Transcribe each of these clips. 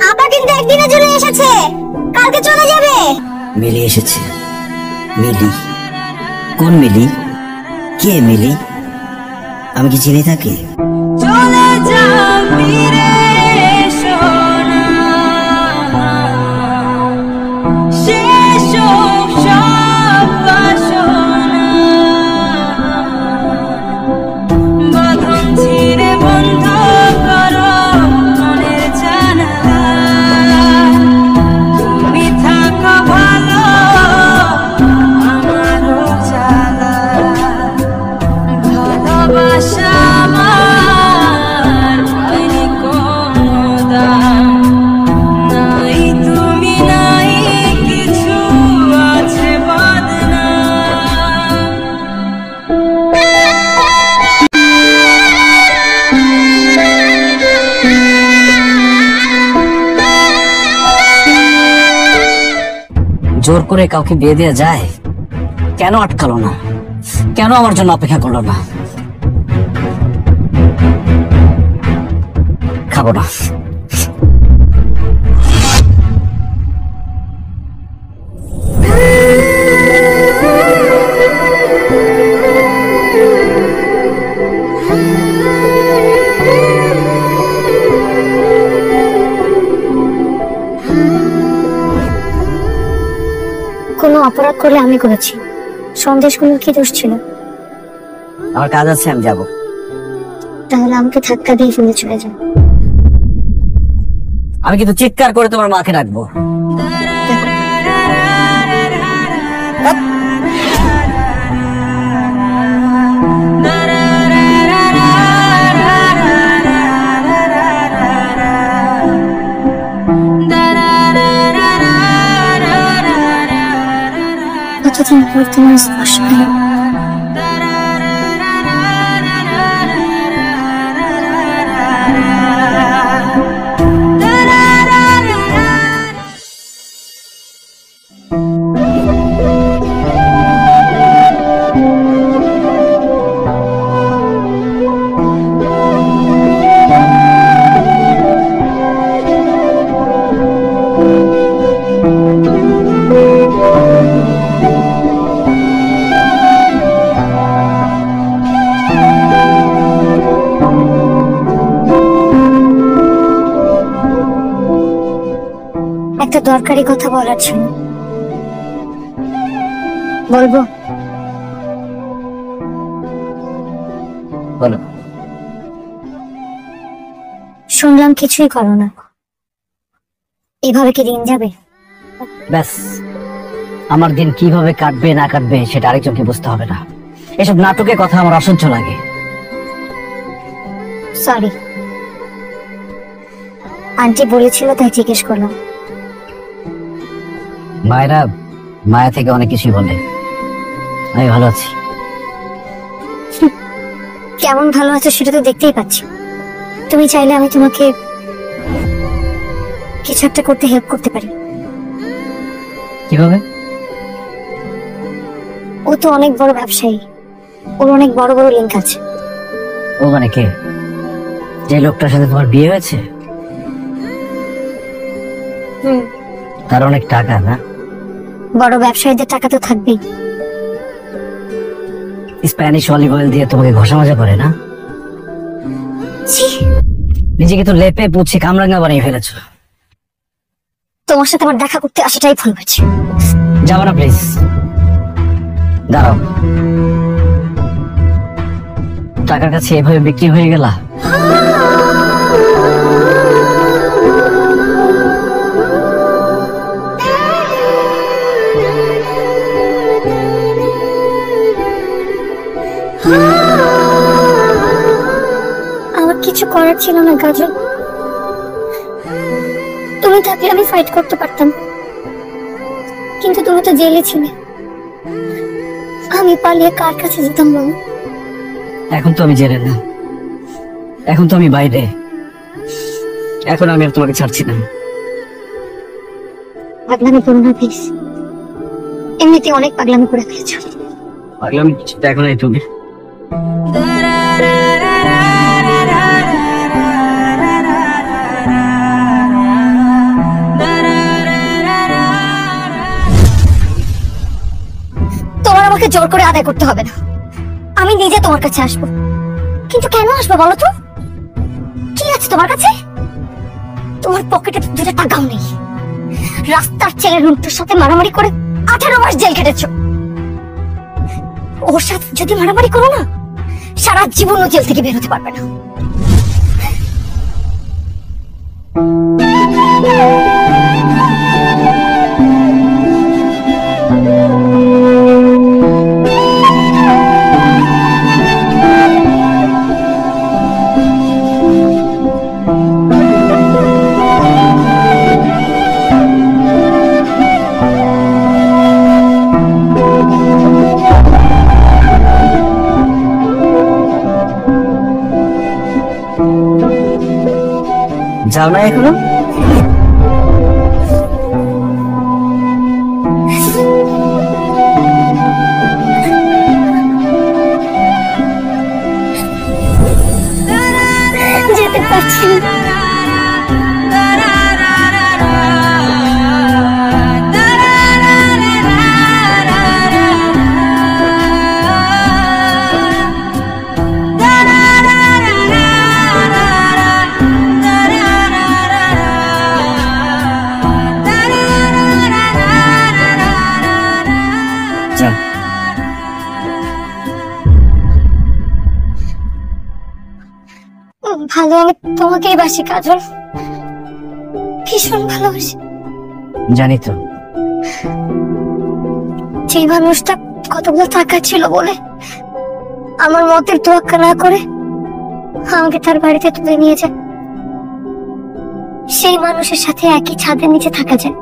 আপা কিন্তু একদিনের জন্য এসেছে, কালকে চলে যাবে। মিলি এসেছে? মিলি? কোন মিলি? কে মিলি? আমি কি চিনি তাকে? চলে যাও ফিরে সোনা, শেষ হোক সব বাসনা, বাঁধন ছিঁড়ে বন্ধ করো মনের জানালা, তুমি থাকো ভালো আমারও জ্বালা, ভালোবাসা আমার পাইনি কোনো দাম, নাই তুমি নাই কিছু আছে বদনাম। জোর করে কাউকে বিয়ে দেওয়া যায়? কেন আটকালো না? কেন আমার জন্য অপেক্ষা করলো না? খাবো না। কোনো অপরাধ করলে আমি করেছি, সন্দেশগুলোর কি দোষ ছিল? আমার কাজ আছে, আমি যাব। তাহলে আমাকে ধাক্কা দিয়ে ফেলে চলে যাও। আমি কিন্তু চিৎকার করে তোমার মাকে ডাকবো। কতদিন পর তোমার স্পর্শ পেলাম। একটা দরকারি কথা বলার ছিল, বলবো? বলো। শুনলাম কিছুই করো না, এভাবে কি দিন যাবে? ব্যাস, আমার দিন কিভাবে কাটবে না কাটবে সেটা আরেকজনকে বুঝতে হবে না। এসব নাটকের কথা আমার অসহ্য লাগে। সরি, আন্টি বলেছিল তাই জিজ্ঞেস করলাম। মায়েরা মায়া থেকে অনেক কিছুই বলে। আমি ভালো আছি। কেমন ভালো আছো সেটা তো দেখতেই পাচ্ছি। তুমি চাইলে আমি তোমাকে কিছু একটা করতে হেল্প করতে পারি। কিভাবে? ও তো অনেক বড় ব্যবসায়ী, ওর অনেক বড় বড় লিঙ্ক আছে। ও মানে কে? যে লোকটার সাথে তোমার বিয়ে হয়েছে? তার অনেক টাকা না? বড় ব্যবসায়ীদের টাকা তো থাকবেই। স্প্যানিশ অলিভ অয়েল দিয়ে তোমাকে ঘষা মাজা করে না? নিজেকে তো লেপে পুছে কামরাঙ্গা বানিয়ে ফেলেছো। তোমার সাথে আমার দেখা করতে আসাটাই ভুল হয়েছে। যাবো না প্লিজ, দাঁড়াও। টাকার কাছে এভাবে বিক্রি হয়ে গেলা? আমার কিছু করার ছিল না কাজল। তুমি থাকলে আমি ফাইট করতে পারতাম, কিন্তু তুমি তো জেলে ছিলে। আমি পালিয়ে কার কাছে যেতাম বলো? এখন তো আমি জেলে না, এখন তো আমি বাইরে। এখন আমি আর তোমাকে ছাড়ছি না। পাগলামি করো না প্লিজ। এমনিতে অনেক পাগলামি করে ফেলেছো। পাগলামি কিছু দেখো নাই তুমি। তোমার আমাকে জোর করে আদায় করতে হবে না, আমি নিজে তোমার কাছে আসবো। কিন্তু কেন আসবো বলো তো? কি আছে তোমার কাছে? তোমার পকেটে তো 2টা টাকাও নেই। রাস্তার ছেলে রুন্টুর সাথে মারামারি করে 18 মাস জেল কেটেছো। ওর সাথে যদি মারামারি করো না, সারা জীবনও জেল থেকে বের হতে পারবে না। যাও না এখনো? যেতে পারছি না। যাও। ভালো, আমি তোমাকেই বাসি কাজল, ভীষণ ভালোবাসি। জানি তো। যে মানুষটা কতগুলো টাকা ছিল বলে আমার মতের তোয়াক্কা না করে আমাকে তার বাড়িতে তুলে নিয়ে যায়, সেই মানুষের সাথে একই ছাদের নিচে থাকা যায়,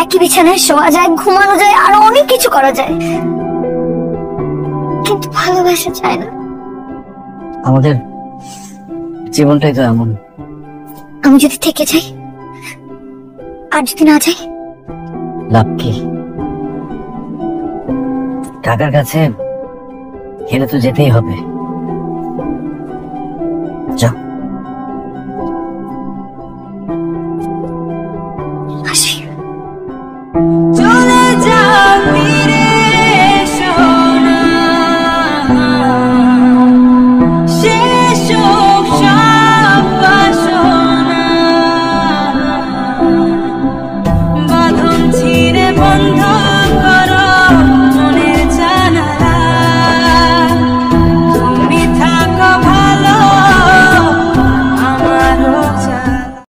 একই বিছানায় শোয়া যায়, ঘুমানো যায়, আরো অনেক কিছু করা যায়, কিন্তু ভালোবাসা যায় না। আমাদের জীবনটাই তো এমন। আমি যদি থেকে যাই আর যদি না যাই, লাভ কি? কাকার কাছে গেলে তো যেতেই হবে। যাও। আসি।